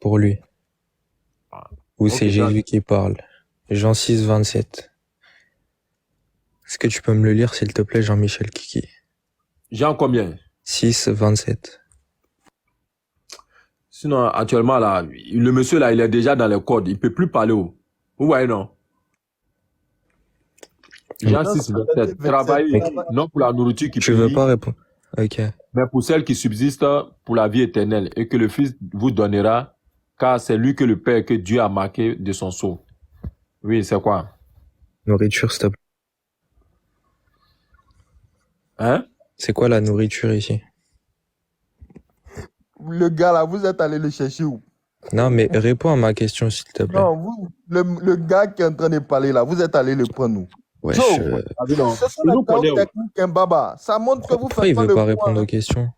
pour lui. Ou Ok, c'est Jean. Jésus qui parle. Jean 6, 27. Est-ce que tu peux me le lire, s'il te plaît, Jean-Michel Kiki? Jean combien? 6, 27. Sinon, actuellement, là, le monsieur, là, il est déjà dans le code. Il peut plus parler. Vous voyez, non? Jean Mais 6, 27. Travailler, non pour la nourriture qui tu veux périt, pas répondre? Ok. mais pour celle qui subsiste pour la vie éternelle, et que le Fils vous donnera, car c'est lui que le Père, que Dieu a marqué de son sceau. Oui, c'est quoi? Nourriture, s'il te plaît. Hein? C'est quoi la nourriture ici? Le gars là, vous êtes allé le chercher où? Non, mais réponds à ma question, s'il te plaît. Non, vous, le gars qui est en train de parler là, vous êtes allé le prendre où? Wesh, Joe, Ah, mais non. ce sont Il les nous connaît, chaos techniques, hein, Baba. Ça montre que vous pourquoi faites il pas veut le pas point. répondre aux questions?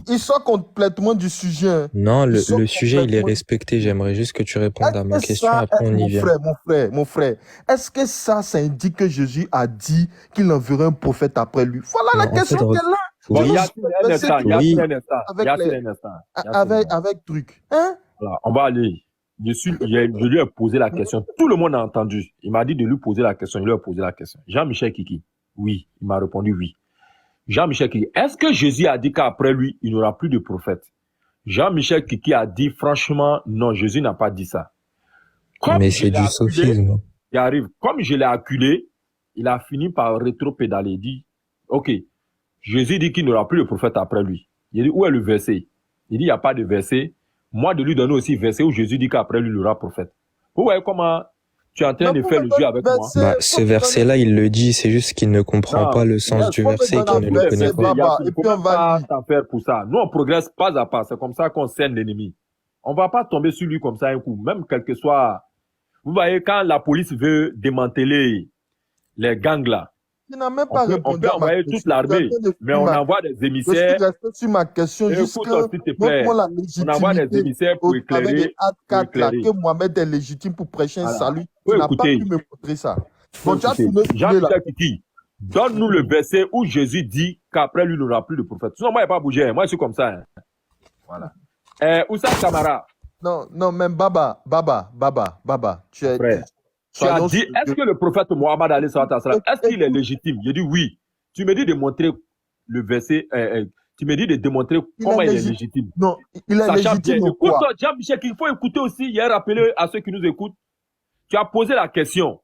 Il sort complètement du sujet. hein. Non, Il le sort sujet, il est complètement- respecté. J'aimerais juste que tu répondes à ma Est-ce que question, ça, après on y vient. mon frère, est-ce que ça indique que Jésus a dit qu'il enverrait un prophète après lui? Voilà Non, la en question fait, qu'elle a. Bon, oui, Yacine, un instant, Oui. Yacine, un instant. Avec Yacine, les- un instant. Yacine, Avec truc. Hein? voilà, on va aller. Je lui ai posé la question. Tout le monde a entendu. Il m'a dit de lui poser la question. Je lui ai posé la question. Jean-Michel Kiki. Oui. Il m'a répondu oui. Jean-Michel Kiki. Est-ce que Jésus a dit qu'après lui, il n'y aura plus de prophète? Jean-Michel Kiki a dit franchement, non, Jésus n'a pas dit ça. Comme mais je c'est l'ai du acculé, sophisme. il arrive. Comme je l'ai acculé, il a fini par rétro-pédaler. Il dit, OK, Jésus dit qu'il n'y aura plus de prophète après lui. Il dit, où est le verset? Il dit, il n'y a pas de verset. Moi, de lui donner aussi verset où Jésus dit qu'après lui, il y aura prophète. Vous voyez comment tu es en train de faire le jeu avec moi? Bah, ce verset-là, il le dit, c'est juste qu'il ne comprend Non, pas le sens du faut me verset et donner qu'il ne un le verset, connaît pas. Baba, Il et faut puis on même va pas lire. t'en faire pour ça. Nous, on progresse pas à pas. C'est comme ça qu'on scène l'ennemi. On va pas tomber sur lui comme ça un coup. Même quel que soit... Vous voyez, quand la police veut démanteler les gangs là, Il n'a même on pas peut répondu à ma envoyer question. toute l'armée, mais on envoie des Je suis émissaires. resté sur ma question Écoute, jusqu'à s'il te plaît. montre-moi la On envoie des légitimité émissaires pour au travers des éclairer. actes Pour 4 là, éclairer. que Mohamed est légitime pour prêcher un Voilà. salut. Faut Tu n'as pas écouter. pu me montrer ça. Faut Bon, tu as écouter. tourné là. Jean-Michel Kiki, donne-nous le verset où Jésus dit qu'après lui, il n'y aura plus de prophète. Sinon, moi, il n'y a pas bougé. Moi, je suis comme ça. Hein. Voilà. Oussa Kamara, Non, non, même Baba, tu es... frère, tu as Soyons dit, sérieux. est-ce que le prophète Mohammed Ali sallallahu alayhi wa sallam, est-ce qu'il est légitime? J'ai dit oui. Tu me dis de montrer le verset, tu me dis de démontrer comment il est légitime. Non, il est Sachant légitime bien, au quoi? écoute-toi, Jean-Michel, il faut écouter aussi, il a rappelé à ceux qui nous écoutent, tu as posé la question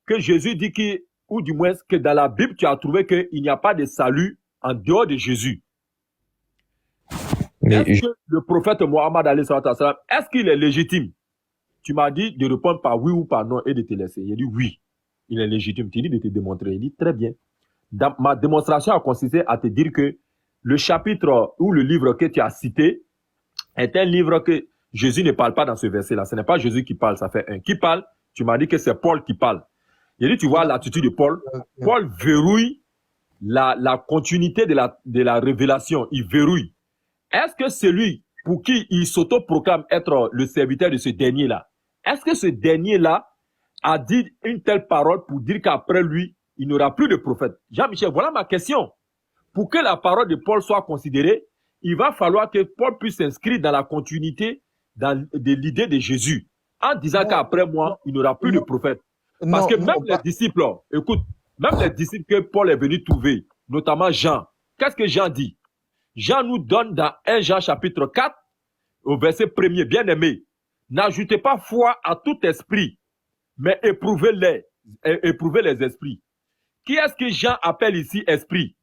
que Jésus dit que, ou du moins que dans la Bible, tu as trouvé qu'il n'y a pas de salut en dehors de Jésus. Mais Est-ce que le prophète Mohammed Ali sallallahu alayhi wa sallam, est-ce qu'il est légitime? Tu m'as dit de répondre par oui ou par non et de te laisser. Il a dit oui, il est légitime. Tu dis de te démontrer. Il dit très bien. Ma démonstration a consisté à te dire que le chapitre ou le livre que tu as cité est un livre que Jésus ne parle pas dans ce verset-là. Ce n'est pas Jésus qui parle, ça fait un. Qui parle? Tu m'as dit que c'est Paul qui parle. Il dit, tu vois l'attitude de Paul. Paul verrouille la continuité de la révélation. Il verrouille. Est-ce que celui pour qui il s'autoproclame être le serviteur de ce dernier-là, est-ce que ce dernier-là a dit une telle parole pour dire qu'après lui, il n'y aura plus de prophète? Jean-Michel, voilà ma question. Pour que la parole de Paul soit considérée, il va falloir que Paul puisse s'inscrire dans la continuité de l'idée de Jésus, en disant qu'après moi, il n'y aura plus de prophète. Parce que même les disciples, écoute, même les disciples que Paul est venu trouver, notamment Jean, qu'est-ce que Jean dit? Jean nous donne dans 1 Jean chapitre 4, au verset 1er, bien aimé, n'ajoutez pas foi à tout esprit, mais éprouvez les esprits. Qui est-ce que Jean appelle ici esprit?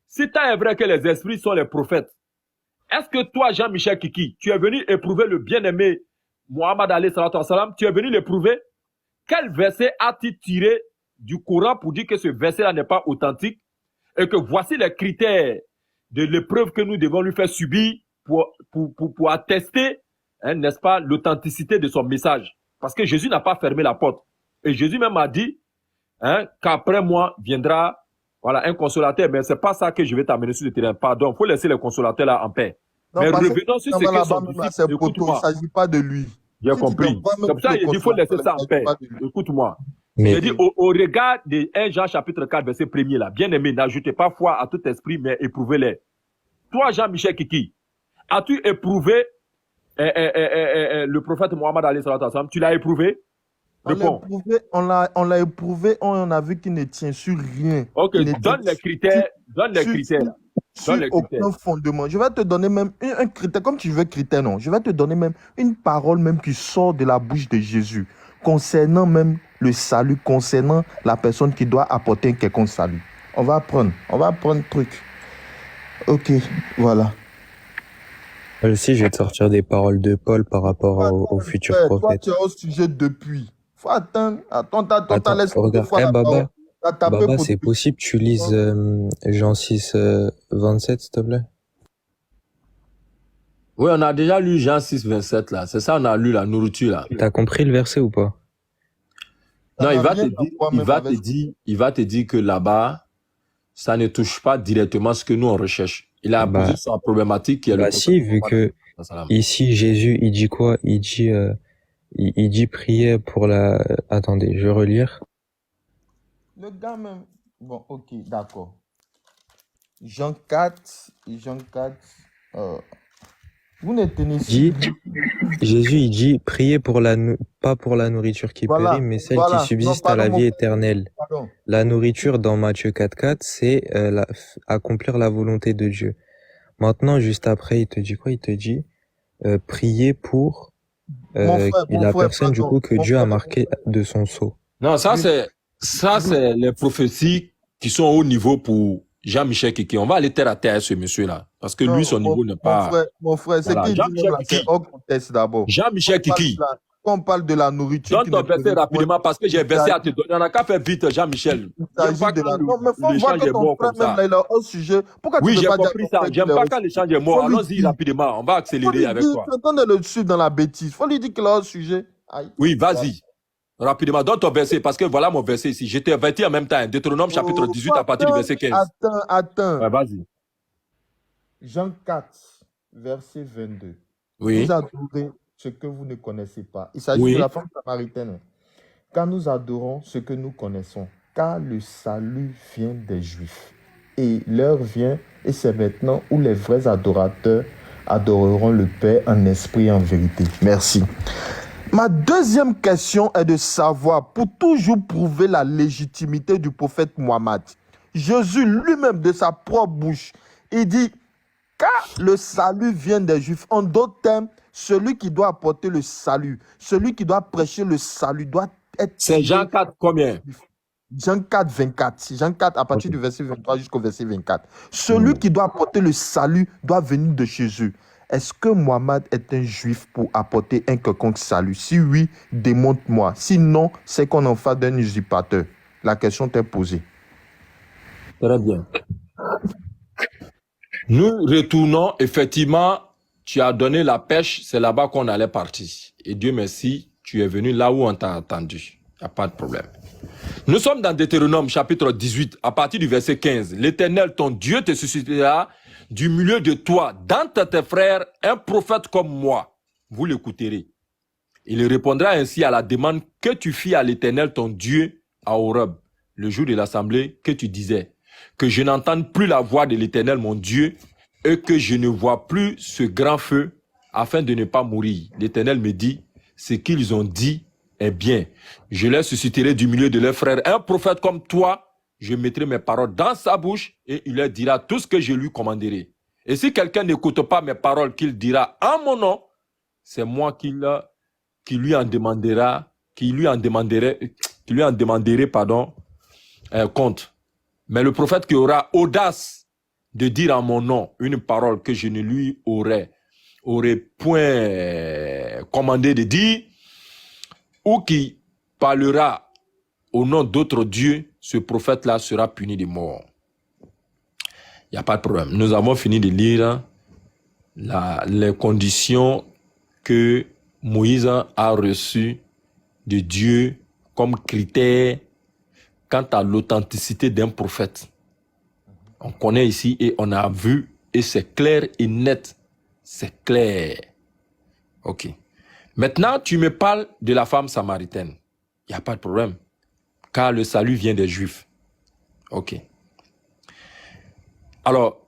Si tant est vrai que les esprits sont les prophètes, est-ce que toi, Jean-Michel Kiki, tu es venu éprouver le bien-aimé Mohammed Ali sallallahu alayhi wa sallam, tu es venu l'éprouver? Quel verset as-tu tiré du Coran pour dire que ce verset-là n'est pas authentique et que voici les critères de l'épreuve que nous devons lui faire subir pour attester, hein, n'est-ce pas, l'authenticité de son message? Parce que Jésus n'a pas fermé la porte. Et Jésus même a dit, hein, qu'après moi viendra, voilà, un consolateur. Mais c'est pas ça que je vais t'amener sur le terrain. Pardon, il faut laisser les consolateurs là en paix. Non, mais revenons sur ce que son disciple, il ne s'agit pas de lui. J'ai compris. C'est pour ça qu'il dit qu'il faut laisser ça en paix. Écoute-moi. J'ai dit au regard de 1 Jean chapitre 4, verset 1er là, bien aimé, n'ajoutez pas foi à tout esprit, mais éprouvez-les. Toi, Jean-Michel Kiki, As-tu éprouvé le prophète Mohammed alayhi salatu wassalam? Tu l'as éprouvé? On l'a Réponds. éprouvé, on a vu qu'il ne tient sur rien. Ok, Il ne tient donne les critères. Donne les sur, critères. sur- Donne sur les critères. aucun fondement. Je vais te donner même un critère, comme tu veux critère, non. Je vais te donner même une parole même qui sort de la bouche de Jésus, concernant même le salut, concernant la personne qui doit apporter un quelconque salut. On va prendre un truc. Ok, voilà. Moi aussi, je vais te sortir des paroles de Paul par rapport au futur Frère, toi, prophète. tu es au sujet depuis. Faut attendre. Attends, laisse Regarde, deux fois la parole. Baba, T'as tapé Baba, pour c'est tout. possible que tu lises Jean 6, 27, s'il te plaît? Oui, on a déjà lu Jean 6, 27 là. C'est ça, on a lu la nourriture là. T'as compris le verset ou pas? Non, Ça il n'a va rien te à dire, voir il même va avec- te dire, il va te dire que là-bas, ça ne touche pas directement ce que nous on recherche. Il a Bah, posé sa problématique qui est le Bah prophète si, vu Mohammed. que ici Jésus, il dit quoi? Il dit prier pour la... Attendez, je vais relire. Le gars même. Bon, ok, d'accord. Jean 4. Vous ne tenez Dit, Jésus, il dit prier pour pas pour la nourriture qui Voilà, périt, mais celle voilà. qui subsiste Non, à la pardon, vie mon- éternelle. Pardon. La nourriture dans Matthieu 4.4, c'est accomplir la volonté de Dieu. Maintenant, juste après, il te dit quoi? Il te dit prier pour Mon frère, la personne du coup que Dieu a marqué de son sceau. Non, ça c'est les prophéties qui sont au niveau pour Jean-Michel Kiki. On va aller terre à terre ce monsieur-là. Parce que lui, son niveau n'est pas... Mon frère, c'est Voilà, qu'il dit Jean-Michel même là, c'est Kiki. hors contexte d'abord. Jean-Michel Kiki. Quand on parle de la nourriture... Donne ton verset rapidement parce que j'ai un verset à te donner. On n'a qu'à faire vite, Jean-Michel. Il J'aime s'agit pas de quand la... Non, mais faut voir l'échange que est ton mort frère comme même ça. là, il est hors sujet. Pourquoi tu Oui, peux j'ai pas dire à compris ton ça. frère J'aime qu'il est pas hors quand sujet? l'échange est mort. Faut lui Allons-y dire. rapidement. On va Faut accélérer lui avec dire, toi. tu es en train de le suivre dans la bêtise. Faut lui dire qu'il est hors sujet. Aïe. Oui, vas-y. Rapidement, donne ton verset parce que voilà mon verset ici. J'étais averti en même temps. Deutéronome chapitre 18 à partir du verset 15. Attends. Ouais, vas-y. Jean 4, verset 22. Oui. Vous adorez ce que vous ne connaissez pas. Il s'agit Oui. de la femme samaritaine. Car nous adorons ce que nous connaissons, car le salut vient des Juifs. Et l'heure vient, et c'est maintenant où les vrais adorateurs adoreront le Père en esprit et en vérité. Merci. Ma deuxième question est de savoir, pour toujours prouver la légitimité du prophète Mohammed, Jésus lui-même de sa propre bouche, il dit, car le salut vient des Juifs. En d'autres termes, celui qui doit apporter le salut, celui qui doit prêcher le salut doit être... C'est Jean 4 combien? Jean 4, 24. Jean 4 à partir du verset 23 jusqu'au verset 24. Celui qui doit apporter le salut doit venir de Jésus. Est-ce que Mohammed est un juif pour apporter un quelconque salut? Si oui, démontre-moi. Sinon, c'est qu'on en fait d'un usurpateur. La question t'est posée. Très bien. Nous retournons, effectivement, tu as donné la pêche, c'est là-bas qu'on allait partir. Et Dieu merci, tu es venu là où on t'a attendu. Il n'y a pas de problème. Nous sommes dans Deutéronome chapitre 18, à partir du verset 15. L'Éternel, ton Dieu, te suscitera du milieu de toi, d'entre tes frères, un prophète comme moi. Vous l'écouterez. Il répondra ainsi à la demande que tu fis à l'Éternel, ton Dieu, à Horeb, le jour de l'assemblée, que tu disais, que je n'entende plus la voix de l'Éternel, mon Dieu, et que je ne vois plus ce grand feu, afin de ne pas mourir. L'Éternel me dit, ce qu'ils ont dit est bien. Je leur susciterai du milieu de leurs frères un prophète comme toi. Je mettrai mes paroles dans sa bouche et il leur dira tout ce que je lui commanderai. Et si quelqu'un n'écoute pas mes paroles qu'il dira en mon nom, c'est moi qui lui en demanderai compte. Mais le prophète qui aura audace de dire en mon nom une parole que je ne lui aurais point commandé de dire, ou qui parlera au nom d'autres dieux, ce prophète-là sera puni de mort. Il n'y a pas de problème. Nous avons fini de lire les conditions que Moïse a reçues de Dieu comme critère quant à l'authenticité d'un prophète. On connaît ici et on a vu, et c'est clair et net. C'est clair. Ok. Maintenant, tu me parles de la femme samaritaine. Il n'y a pas de problème. Car le salut vient des Juifs. Ok. Alors,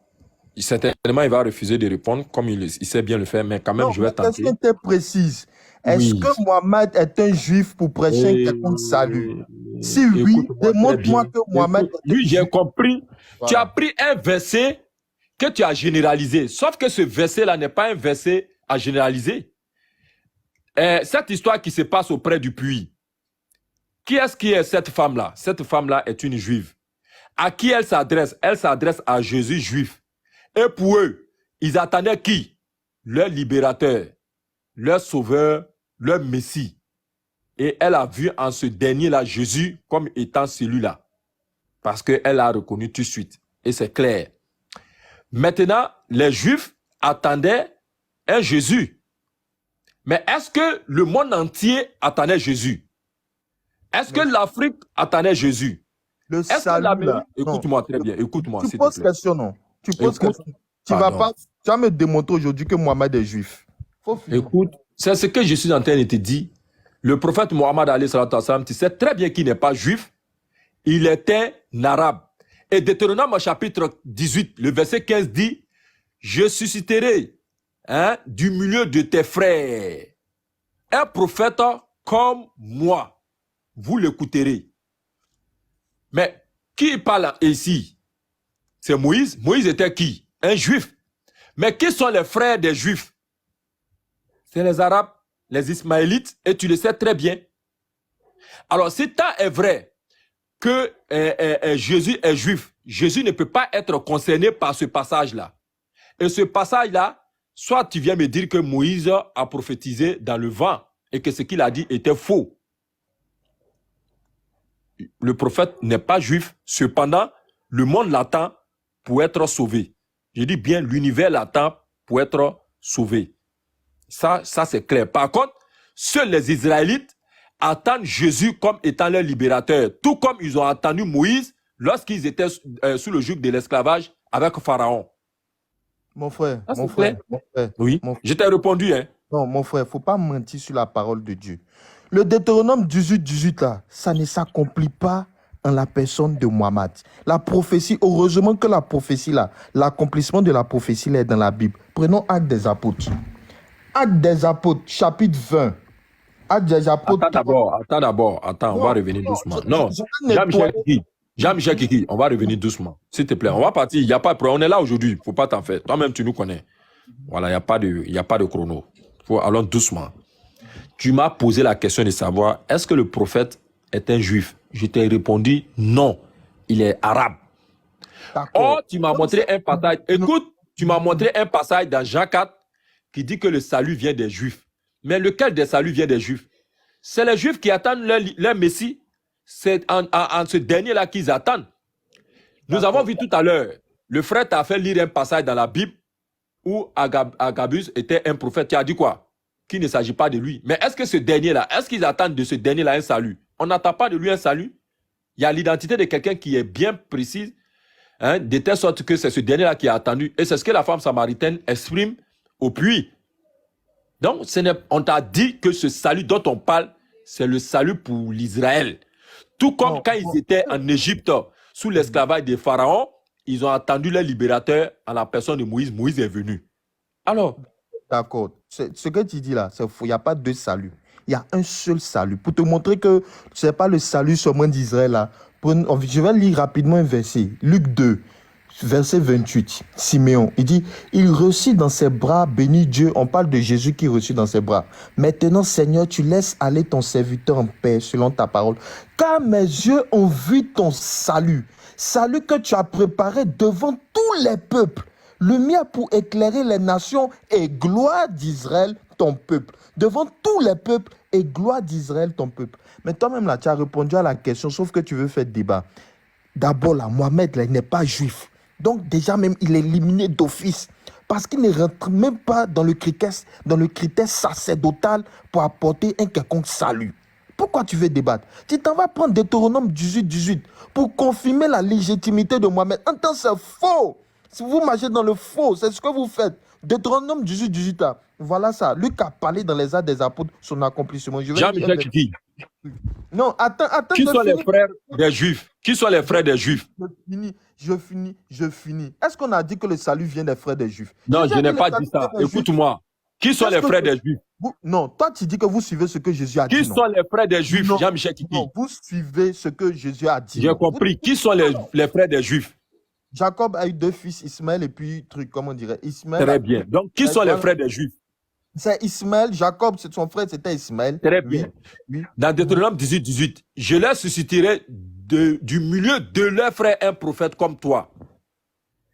certainement, il va refuser de répondre comme il sait bien le faire, mais quand même, Non, je ma vais tenter. question était précise. Est-ce Oui. que Mohamed est un juif pour prêcher un Et- quelconque salut? Si oui, Écoute-moi très démontre-moi bien. que Mohamed Écoute, est un oui, j'ai juif. compris. Tu as Voilà. pris un verset que tu as généralisé. Sauf que ce verset-là n'est pas un verset à généraliser. Cette histoire qui se passe auprès du puits, qui est cette femme-là? Cette femme-là est une juive. À qui elle s'adresse? Elle s'adresse à Jésus juif. Et pour eux, ils attendaient qui? Leur libérateur, leur sauveur, leur messie. Et elle a vu en ce dernier-là Jésus comme étant celui-là. Parce qu'elle a reconnu tout de suite. Et c'est clair. Maintenant, les Juifs attendaient un Jésus. Mais est-ce que le monde entier attendait Jésus? Est-ce que l'Afrique attendait Jésus? Le Est-ce que salut, l'Amérique... là. Écoute-moi très bien. Écoute-moi, Tu s'il te poses plaît. question, non? Tu poses Écoute, question. Tu vas pardon. pas, tu vas me démontrer aujourd'hui que Mohamed est juif. Faut finir. Écoute, c'est ce que je suis en train de te dire. Le prophète Mohammed, tu sais très bien qu'il n'est pas juif. Il était un arabe. Et Deutéronome chapitre 18, le verset 15 dit, je susciterai du milieu de tes frères un prophète comme moi. Vous l'écouterez. Mais qui parle ici? C'est Moïse. Moïse était qui? Un juif. Mais qui sont les frères des juifs? C'est les Arabes, les Ismaélites, et tu le sais très bien. Alors, si tant est vrai que Jésus est juif, Jésus ne peut pas être concerné par ce passage-là. Et ce passage-là, soit tu viens me dire que Moïse a prophétisé dans le vent et que ce qu'il a dit était faux. Le prophète n'est pas juif, cependant, le monde l'attend pour être sauvé. Je dis bien, l'univers l'attend pour être sauvé. Ça c'est clair. Par contre, seuls les Israélites attendent Jésus comme étant leur libérateur, tout comme ils ont attendu Moïse lorsqu'ils étaient sous le joug de l'esclavage avec Pharaon. Mon frère, Ah, mon c'est frère, clair? mon frère. Oui, Mon frère. je t'ai répondu. Hein. Non, mon frère, faut pas mentir sur la parole de Dieu. Le Deutéronome 18, là, ça ne s'accomplit pas en la personne de Mohammed. La prophétie, heureusement que la prophétie, là, l'accomplissement de la prophétie, là, est dans la Bible. Prenons Actes des Apôtres. Actes des Apôtres, chapitre 20. Actes des Apôtres. Attends d'abord, on va revenir doucement. Non, Jean-Michel Kiki, on va revenir doucement. S'il te plaît, on va partir, il n'y a pas de problème. On est là aujourd'hui, il ne faut pas t'en faire. Toi-même, tu nous connais. Voilà, il n'y a pas de chrono. Allons doucement. Tu m'as posé la question de savoir, est-ce que le prophète est un juif? Je t'ai répondu, non, il est arabe. Or, tu m'as montré un passage. Écoute, tu m'as montré un passage dans Jean 4 qui dit que le salut vient des juifs. Mais lequel des saluts vient des juifs? C'est les juifs qui attendent leur messie. C'est en ce dernier-là qu'ils attendent. Nous avons vu tout à l'heure, le frère t'a fait lire un passage dans la Bible où Agabus était un prophète. Tu as dit quoi? Qu'il ne s'agit pas de lui. Mais est-ce que ce dernier-là, est-ce qu'ils attendent de ce dernier-là un salut? On n'attend pas de lui un salut. Il y a l'identité de quelqu'un qui est bien précise, de telle sorte que c'est ce dernier-là qui a attendu. Et c'est ce que la femme samaritaine exprime au puits. Donc, on t'a dit que ce salut dont on parle, c'est le salut pour l'Israël. Tout comme quand ils étaient en Égypte, sous l'esclavage des pharaons, ils ont attendu leur libérateur en la personne de Moïse. Moïse est venu. Alors, d'accord. Ce que tu dis là, c'est faux. Il n'y a pas deux saluts. Il y a un seul salut. Pour te montrer que ce n'est pas le salut seulement d'Israël là. Je vais lire rapidement un verset. Luc 2, verset 28. Siméon, il dit, il reçut dans ses bras, béni Dieu. On parle de Jésus qui reçut dans ses bras. Maintenant, Seigneur, tu laisses aller ton serviteur en paix selon ta parole. Car mes yeux ont vu ton salut. Salut que tu as préparé devant tous les peuples. Lumière pour éclairer les nations et gloire d'Israël, ton peuple. Devant tous les peuples et gloire d'Israël, ton peuple. Mais toi-même, là, tu as répondu à la question, sauf que tu veux faire débat. D'abord, là, Mohamed, là, il n'est pas juif. Donc, déjà, même, il est éliminé d'office. Parce qu'il ne rentre même pas dans le critère sacerdotal pour apporter un quelconque salut. Pourquoi tu veux débattre? Tu t'en vas prendre Deutéronome 18 pour confirmer la légitimité de Mohamed. Entends, c'est faux. Si vous marchez dans le faux, c'est ce que vous faites. Deutéronome 18 là. Voilà ça. Luc a parlé dans les Actes des Apôtres son accomplissement. Jean-Michel Kiki, Non, attends, Qui je sont les finis. frères des Juifs? Qui sont les frères des Juifs? Je finis. Est-ce qu'on a dit que le salut vient des frères des Juifs? Non, Jésus je a n'ai dit pas le dit salut ça. vient des Juifs. Écoute-moi. Qui sont Qu'est-ce les que frères des Juifs? non, toi tu dis que vous suivez ce que Jésus a Qui dit, non? sont les frères des Juifs, Non, Jean-Michel Kiki? non, vous suivez ce que Jésus a dit, J'ai non? compris. Qui sont les frères des Juifs? Jacob a eu 2 fils, Ismaël et puis comment on dirait, Ismaël. Très bien. Donc, qui sont les frères des Juifs? C'est Ismaël, Jacob, c'est son frère, c'était Ismaël. Très bien. Oui. Dans Deutéronome 18, je leur susciterai du milieu de leurs frères un prophète comme toi.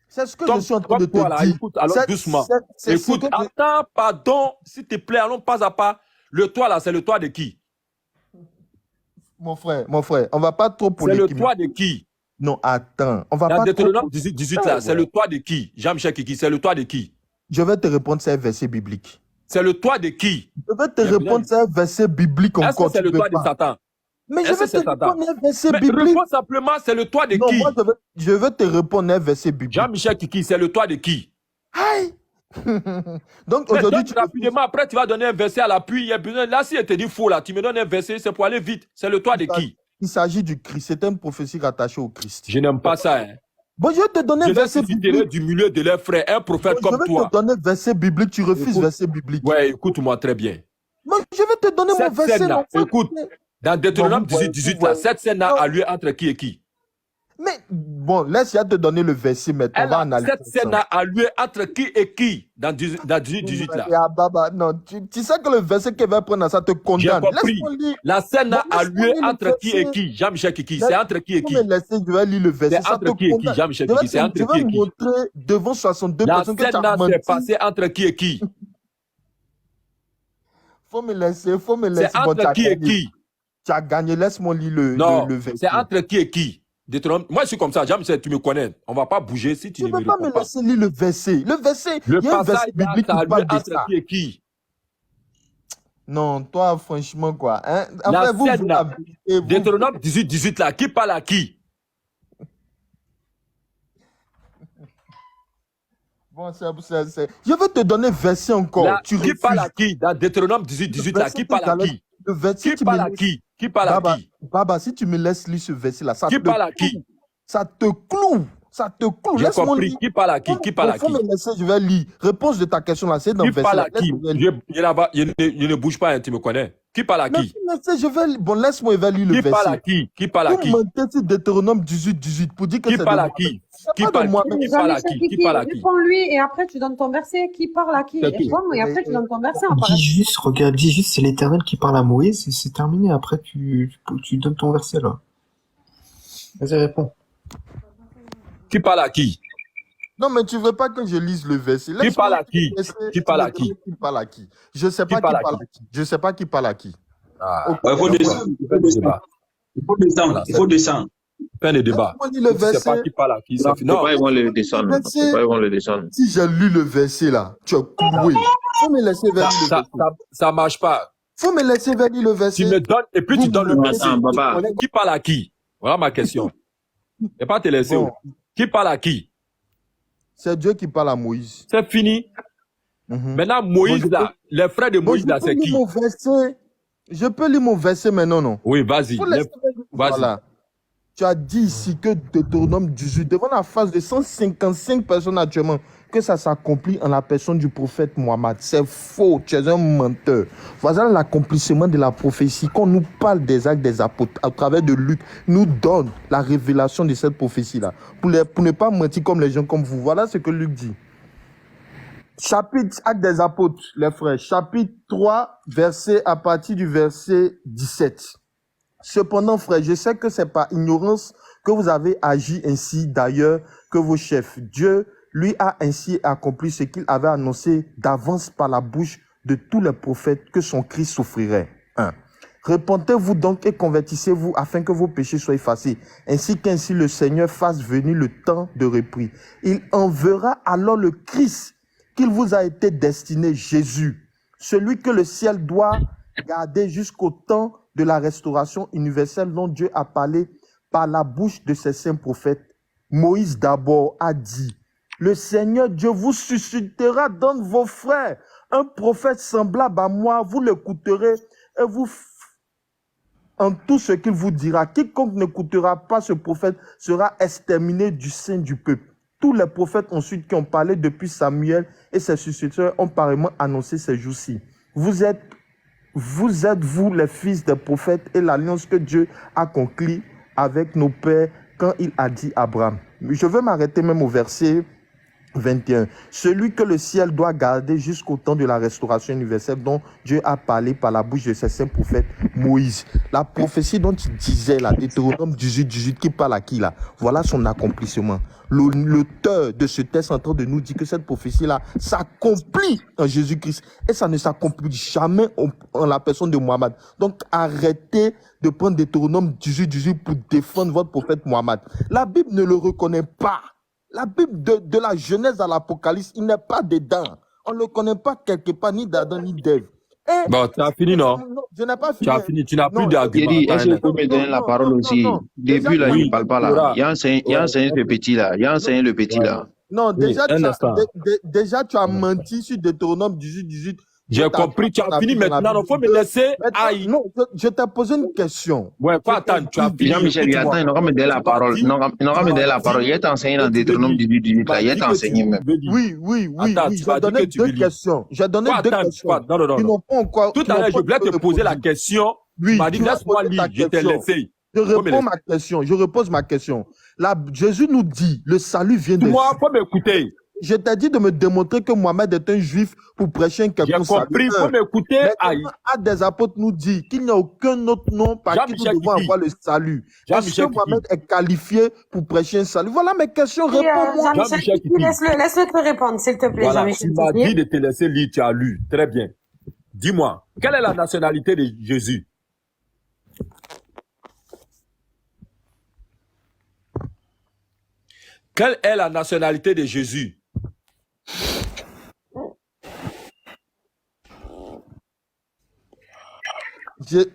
C'est ce que je suis en train de te là, dire. écoute, alors doucement. Écoute, attends, pardon, s'il te plaît, allons pas à pas. Le toit là, c'est le toit de qui? Mon frère, on va pas trop polémiquer. C'est le toit de qui? Non, attends, on va Dans pas Deutéronome 18 là, c'est le toit de qui? Jean-Michel Kiki, c'est le toit de qui? Je vais te répondre, c'est un verset biblique. C'est le toit de qui? Je vais te répondre, c'est un verset biblique encore. Est-ce que c'est le toit de Satan? Mais je vais te répondre un verset biblique. Réponds simplement, c'est le toit de qui? Moi, je vais te répondre un verset biblique. Jean-Michel Kiki, c'est le toit de qui? Aïe! Donc aujourd'hui, rapidement, après tu vas donner un verset à l'appui. Il y a besoin. Là, si elle te dit faux, là, tu me donnes un verset, c'est pour aller vite. C'est le toit de qui? Il s'agit du Christ. C'est une prophétie rattachée au Christ. Je n'aime pas ça. Hein. Bon, je vais te donner un verset biblique. Du milieu de leurs frères, un prophète comme toi. Je vais te donner un verset biblique. Tu refuses verset biblique. Ouais, écoute-moi très bien. Moi, je vais te donner mon verset. Là, écoute, dans Deutéronome 18, là, cette scène a lieu entre qui et qui? Mais bon, laisse-moi te donner le verset maintenant. On va analyser. Cette scène a lieu entre qui et qui dans 18 là? Non, tu sais que le verset qui va prendre ça te condamne. Laisse-moi lire. La scène a lieu entre qui et qui? Jean-Michel Kiki, c'est entre qui et qui? Je vais lire le verset. C'est entre qui et qui, Jean-Michel Kiki? C'est entre qui et qui? Je vais montrer devant 62 personnes que tu as menti. La scène s'est passée entre qui et qui? Faut me laisser. C'est entre qui et qui? Tu as gagné, laisse-moi lire le verset. Non, c'est entre qui et qui? Moi, je suis comme ça, Jean-Michel, tu me connais. On ne va pas bouger si tu ne me réponds pas. Tu ne peux pas me laisser lire le verset. Le passage biblique qui parle entre qui et qui? Non, toi, franchement, quoi. Hein? Après, Deutéronome 18 là, qui parle à qui? Bon, je vais te donner verset encore. Là, qui parle à qui? Dans Deutéronome 18 là, qui parle à qui? Le verset, qui parle à qui? Qui parle à qui? Baba, si tu me laisses lire ce verset-là, ça qui parle à qui? Ça te cloue. Ça te cloue. J'ai compris. Qui parle à qui? Qui parle à qui? Me laisser, je vais lire. Réponse de ta question là, c'est dans le verset. Qui parle à qui? Je ne bouge pas, hein, tu me connais. Qui parle à qui? Bon, laisse-moi lire le verset. Qui parle à qui? Qui parle à qui? Vous mentez sur Deutéronome 18 pour dire que c'est qui parle à qui? Qui parle à qui? Qui parle à qui? Réponds-lui et après tu donnes ton verset. Qui parle à qui? Réponds et après tu donnes ton verset. Dis juste, c'est l'Éternel qui parle à Moïse et c'est terminé. Après, tu donnes ton verset là. Vas-y, réponds. Qui parle à qui? Non, mais tu veux pas que je lise le verset. Qui parle à qui? Qui parle à qui? Qui parle à qui? Je sais pas qui parle à qui. Je sais pas qui parle à qui. Il faut descendre. Il faut descendre. Fin de débat. Le verset. sais pas qui parle à qui. Non, ils vont le descendre. Si j'ai lu le verset là, tu as cloué. Faut me laisser vers le verset. Ça marche pas. Faut me laisser vers le verset. Tu me donnes et puis tu donnes le verset. Qui parle à qui? Voilà ma question. Et pas te laisser. Bon. Qui parle à qui? C'est Dieu qui parle à Moïse. C'est fini. Maintenant, Moïse, là, les frères de Moïse, là, c'est qui? Je peux lire mon verset maintenant, non? Oui, vas-y. Voilà. Tu as dit ici que Deutéronome 18, devant la face de 155 personnes actuellement, que ça s'accomplit en la personne du prophète Mohammed. C'est faux, tu es un menteur. Voilà l'accomplissement de la prophétie. Quand on nous parle des actes des apôtres, à travers de Luc, nous donne la révélation de cette prophétie-là. Pour ne pas mentir comme les gens comme vous. Voilà ce que Luc dit. Chapitre Actes des apôtres, les frères. Chapitre 3, verset à partir du verset 17. Cependant, frère, je sais que c'est par ignorance que vous avez agi ainsi d'ailleurs que vos chefs. Dieu, lui, a ainsi accompli ce qu'il avait annoncé d'avance par la bouche de tous les prophètes que son Christ souffrirait. 1. Repentez-vous donc et convertissez-vous afin que vos péchés soient effacés, ainsi qu'ainsi le Seigneur fasse venir le temps de repris. Il enverra alors le Christ qu'il vous a été destiné, Jésus, celui que le ciel doit garder jusqu'au temps de la restauration universelle dont Dieu a parlé par la bouche de ses saints prophètes. Moïse d'abord a dit, le Seigneur Dieu vous suscitera dans vos frères un prophète semblable à moi, vous l'écouterez et vous en tout ce qu'il vous dira. Quiconque n'écoutera pas ce prophète sera exterminé du sein du peuple. Tous les prophètes ensuite qui ont parlé depuis Samuel et ses successeurs ont pareillement annoncé ces jours-ci. Vous êtes, vous, les fils des prophètes et l'alliance que Dieu a conclue avec nos pères quand il a dit à Abraham. Je veux m'arrêter même au verset 21. Celui que le ciel doit garder jusqu'au temps de la restauration universelle dont Dieu a parlé par la bouche de ses saints prophètes Moïse. La prophétie dont il disait là, Deutéronome 18, qui parle à qui là? Voilà son accomplissement. L'auteur de ce texte est en train de nous dire que cette prophétie-là s'accomplit en Jésus-Christ et ça ne s'accomplit jamais en la personne de Mohammed. Donc arrêtez de prendre Deutéronome 18 pour défendre votre prophète Mohammed. La Bible ne le reconnaît pas. La Bible de la Genèse à l'Apocalypse, il n'est pas dedans. On ne le connaît pas quelque part, ni d'Adam, ni d'Ève. Bon, tu as fini, non? Je n'ai pas fini. Tu as fini, tu n'as plus d'argument. Est-ce que vous pouvez me donner la parole aussi? Début, là, il ne parle pas là. Il y a enseigné le petit là. Il y a enseigné le petit là. Non, déjà, tu as menti sur Deutéronome 18. J'ai compris, tu as fini maintenant. Il faut me laisser. Aïe. Non, je t'ai posé une question. Ouais, pas attendre, tu as fini. Jean-Michel, attends, il n'aura pas me donner la parole. Il n'aura pas me donner la parole. Il est enseigné dans Deutéronome 18 là. Il est enseigné même. Oui. J'ai donné deux questions. J'ai donné deux questions. Non. Tout à l'heure, je voulais te poser la question. Tu m'as dit, laisse-moi lire. Je t'ai laissé. Je repose ma question. Là, Jésus nous dit, le salut vient de... Moi, faut m'écouter. Je t'ai dit de me démontrer que Mohamed est un juif pour prêcher un quelconque salut. J'ai compris, il faut m'écouter. Un des apôtres nous dit qu'il n'y a aucun autre nom par qui nous devons avoir le salut. Est-ce que Mohamed est qualifié pour prêcher un salut? Voilà mes questions, réponds-moi. Jean-Michel, laisse-le te répondre, s'il te plaît, voilà, Jean-Michel. Tu m'as dit de te laisser lire, tu as lu. Très bien. Dis-moi, quelle est la nationalité de Jésus? Quelle est la nationalité de Jésus?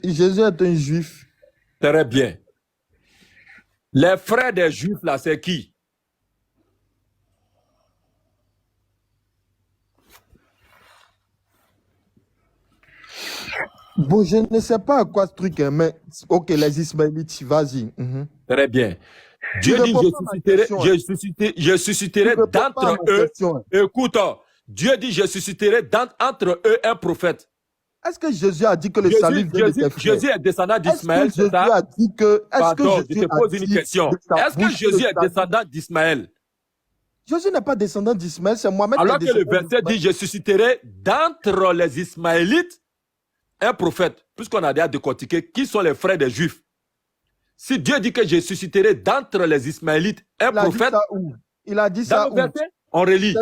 Jésus est un juif. Très bien. Les frères des juifs, là, c'est qui? Bon, je ne sais pas à quoi ce truc est, mais ok, les Ismaélites, vas-y. Très bien. Dieu dit, je susciterai d'entre eux. Écoute, Dieu dit, je susciterai entre eux un prophète. Est-ce que Jésus a dit que le salut vient de tes frères? Jésus est descendant d'Ismaël, c'est ça? A dit que, pardon, je te pose une question. Est-ce que Jésus est descendant d'Ismaël? Jésus n'est pas descendant d'Ismaël, c'est Mohamed. Alors que le verset dit, je susciterai d'entre les Ismaélites un prophète. Puisqu'on a déjà décortiqué qui sont les frères des Juifs. Si Dieu dit que je susciterai d'entre les Ismaélites un prophète, il a dit ça où? Verset, on relit.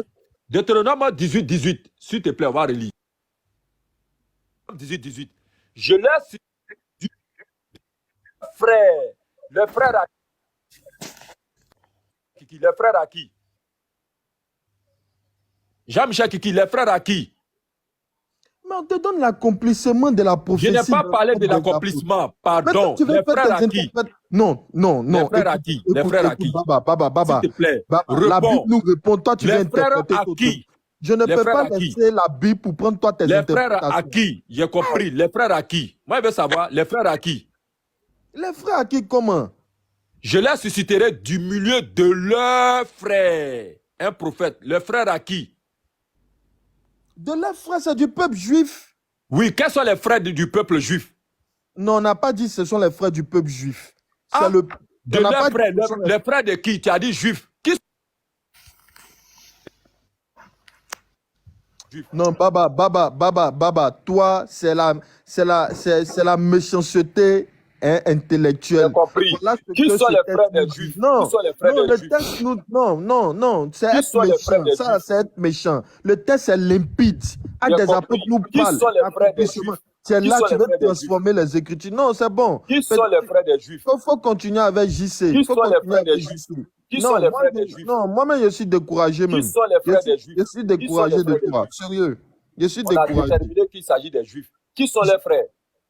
Deutéronome 18. S'il te plaît, on va relire. 18. Je leur susciterai du frère. Le frère à qui? Le frère à qui? Jean-Michel Kiki, le frère à qui? Mais on te donne l'accomplissement de la prophétie. Je n'ai pas parlé de l'accomplissement, pardon. Les frères à qui? Non. Les frères à qui? Les frères à qui? Baba. S'il te plaît, la Bible nous répond. Toi, tu viens interpréter. Les frères à qui? Je ne peux pas laisser la Bible pour prendre toi tes interprétations. Les frères à qui? J'ai compris. Les frères à qui? Moi, je veux savoir, les frères à qui? Les frères à qui, comment? Je les susciterai du milieu de leurs frères. Un prophète. Le frère à qui? De leurs frères, c'est du peuple juif. Oui, quels sont les frères du peuple juif? Non, on n'a pas dit que ce sont les frères du peuple juif. De leurs frères. Les frères de qui? Tu as dit juif. Non, Baba, toi, c'est la méchanceté intellectuelle. J'ai compris. Voilà qui sont les frères des Juifs? Non, qui sont les frères des Juifs? Non, c'est être méchant. Ça, c'est être méchant. Le texte est limpide. Des apôtres nous parlent. Qui sont les frères des Juifs? C'est là que tu veux transformer les Écritures. Non, c'est bon. Qui sont les frères des Juifs? Il faut continuer avec JC. Qui sont les frères des Juifs? Qui sont les frères des Juifs? Non, moi-même, je suis découragé. Qui sont les frères des Juifs? Je suis découragé de toi. Sérieux. Je suis découragé. On a déterminé qu'il s'agit des Juifs. Qui sont les frères?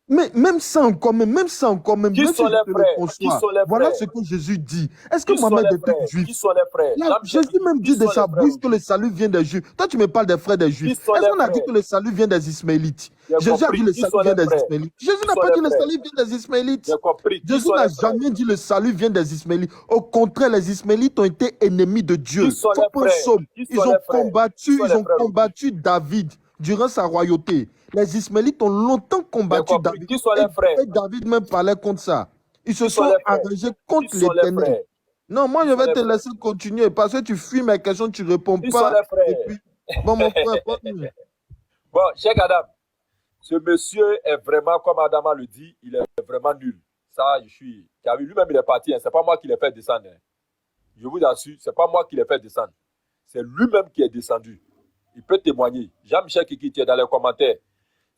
Mais même ça encore, même ça encore, même Qui si sont je les te le frères? Qui conçois, sont les voilà frères? ce que Jésus dit. Est-ce que Qui sont Mohamed les était frères? juif? Qui sont les frères? Là, Jean-Michel Jésus même qui dit de sont sa les frères bouche que le aussi? salut vient des Juifs. Toi, tu me parles des frères des Qui Juifs. sont Est-ce les qu'on a dit frères? que le salut vient des Ismaélites? J'ai Jésus a dit compris. le Qui salut sont vient les des frères? Ismaélites. Jésus Qui n'a sont pas les dit le frères? salut vient des Ismaélites. J'ai compris. Qui Jésus sont n'a les frères? jamais dit le salut vient des Ismaélites. Au contraire, les Ismaélites ont été ennemis de Qui Dieu. sont Faut les pas un frères? psaume. Qui sont les frères? Qui sont les Ils ont frères aussi? combattu David durant sa royauté. Les Ismaélites ont longtemps J'ai combattu compris. David. Qui sont les frères? Et David même parlait contre ça. Ils se Qui sont sont les frères? arrangés Qui contre sont les l'Éternel. frères? Non, moi Qui je sont vais les te frères? laisser continuer parce que tu fuis mes questions, tu réponds Qui sont pas. les Et frères? puis, bon, mon frère, continue. Bon, cher Adam, ce monsieur est vraiment, comme Adama le dit, il est vraiment nul. Ça, je suis. Lui-même, il est parti. Hein. C'est pas moi qui l'ai fait descendre. Hein. Je vous assure, c'est pas moi qui l'ai fait descendre. C'est lui-même qui est descendu. Il peut témoigner. Jean-Michel Kiki, tu es dans les commentaires.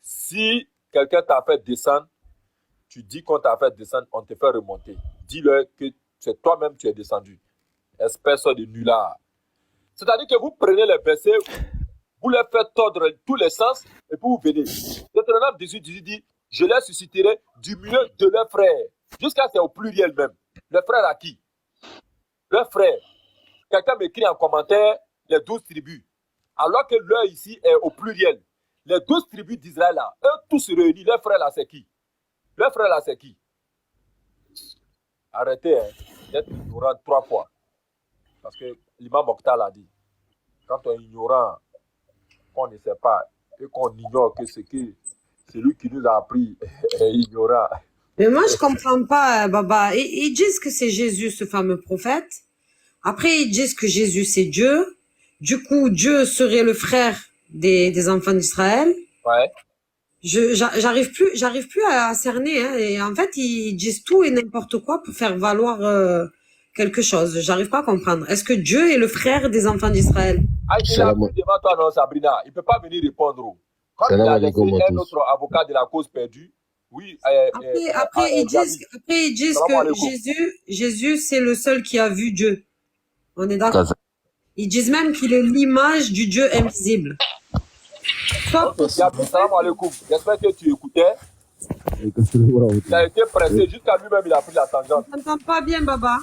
Si quelqu'un t'a fait descendre, tu dis qu'on t'a fait descendre, on te fait remonter. Dis-leur que c'est toi-même qui es descendu. Espèce de nulard. C'est-à-dire que vous prenez les versets, vous les faites tordre tous les sens, et puis vous venez. Deutéronome 18 dit, je les susciterai du milieu de leurs frères. Jusqu'à c'est au pluriel même. Les frères à qui? Leurs frères. Quelqu'un m'écrit en commentaire les 12 tribus. Alors que l'heure ici est au pluriel. Les 12 tribus d'Israël là, eux tous réunis, leurs frères là c'est qui? Leurs frères là c'est qui? Arrêtez hein, d'être ignorant 3 fois. Parce que l'imam Mokhtar l'a dit. Quand on est ignorant, qu'on ne sait pas, et qu'on ignore que c'est celui qui nous a appris est ignorant. Mais moi, je comprends pas, Baba. Ils disent que c'est Jésus, ce fameux prophète. Après, ils disent que Jésus, c'est Dieu. Du coup, Dieu serait le frère des enfants d'Israël. Ouais. J'arrive plus à cerner, hein. Et en fait, ils disent tout et n'importe quoi pour faire valoir quelque chose. J'arrive pas à comprendre. Est-ce que Dieu est le frère des enfants d'Israël? Ah, il a pris devant toi, non, Sabrina. Il peut pas venir répondre. Quand il a laissé un autre avocat de la cause perdue, oui. Après, ils disent que Jésus, c'est le seul qui a vu Dieu. On est d'accord? Ils disent même qu'il est l'image du Dieu invisible. Salam alaikum. J'espère que tu écoutais. Il a été pressé jusqu'à lui-même, il a pris la tangente. Je t'entends pas bien, Baba.